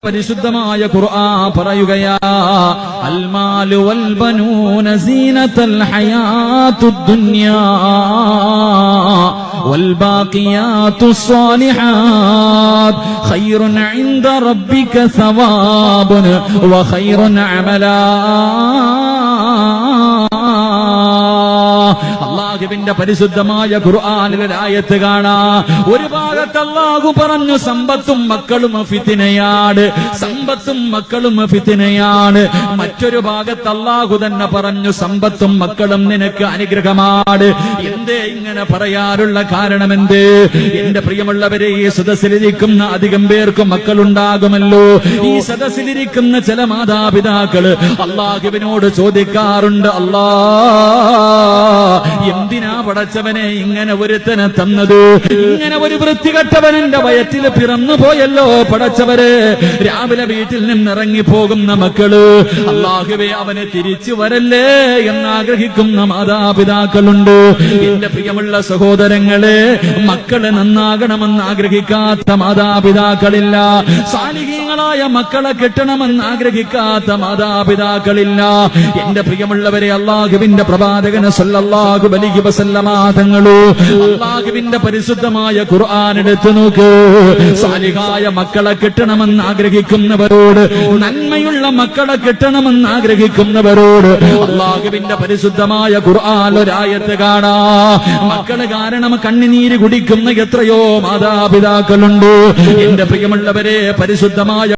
പരിശുദ്ധമായ ഖുർആൻ പറയുകയാ അൽ മാലു വൽ ബനൂന സീനത്തുൽ ഹയാത്തുദ് ദുനിയാ വൽ ബാഖിയാത്തുസ് സ്വാലിഹാത്ത് ഖൈറുൻ ഇൻദ റബ്ബിക സവാബുൻ വ ഖൈറുൻ അമലാ. അല്ലാഹുവിന്റെ പരിശുദ്ധമായ ഖുർആനിൽ ഒരു ആയത്ത് കാണാം. ഒരു ഭാഗത്ത് അല്ലാഹു പറഞ്ഞു സമ്പത്തും മക്കളും ഫിത്നയാണ്, സമ്പത്തും മക്കളും ഫിത്നയാണ്. മറ്റൊരു ഭാഗത്ത് അല്ലാഹു തന്നെ പറഞ്ഞു സമ്പത്തും മക്കളും നിനക്ക് അനുഗ്രഹമാണ്. എന്തേ ഇങ്ങനെ പറയാനുള്ള കാരണം എന്ത്? എന്റെ പ്രിയമുള്ളവരെ, ഈ സദസ്സിലിരിക്കുന്ന അധികം പേർക്ക് മക്കളുണ്ടാകുമല്ലോ. ഈ സദസ്സിലിരിക്കുന്ന ചില മാതാപിതാക്കള് അല്ലാഹുവിനോട് ചോദിക്കാറുണ്ട്, അല്ലാ എന്തിനാ പടച്ചവനെ ഇങ്ങനെ ഒരുത്തനെ തന്നത്? ഇങ്ങനെ ഒരു വൃത്തികെട്ടവൻ എന്റെ വയറ്റിൽ പിറന്നു പോയല്ലോ പടച്ചവരെ. രാവിലെ വീട്ടിൽ നിന്നിറങ്ങി പോകുന്ന മക്കള്, അല്ലാഹുവേ അവനെ തിരിച്ചു വരല്ലേ എന്നാഗ്രഹിക്കുന്ന മാതാപിതാക്കളുണ്ട്. എന്റെ പ്രിയമുള്ള സഹോദരങ്ങളെ, മക്കളെ നന്നാകണമെന്ന് ആഗ്രഹിക്കാത്ത മാതാപിതാക്കളില്ല. സാലിഹീങ്ങളായ മക്കളെ കിട്ടണമെന്ന് ആഗ്രഹിക്കാത്ത മാതാപിതാക്കളില്ല. എന്റെ പ്രിയമുള്ളവരെ, അല്ലാഹുവിന്റെ പ്രവാചകൻ സല്ലല്ലാഹു അലൈഹി വസല്ലമ തങ്ങള് അല്ലാഹുവിന്റെ പരിശുദ്ധമായ ഖുർആൻ എടുത്തു നോക്ക്. സാലിഹായ മക്കളെ കിട്ടണമെന്ന് ആഗ്രഹിക്കുന്നവരോട്, നന്മയുള്ള മക്കളെ കിട്ടണമെന്ന് ആഗ്രഹിക്കുന്നവരോട് അല്ലാഹുവിന്റെ പരിശുദ്ധമായ ഖുർആൻ ഒരായത്ത് കാണാ. മക്കള് കാരണം കണ്ണുനീര് കുടിക്കുന്ന എത്രയോ മാതാപിതാക്കളുണ്ട്. എന്റെ പ്രിയമുള്ളവരെ, പരിശുദ്ധമായ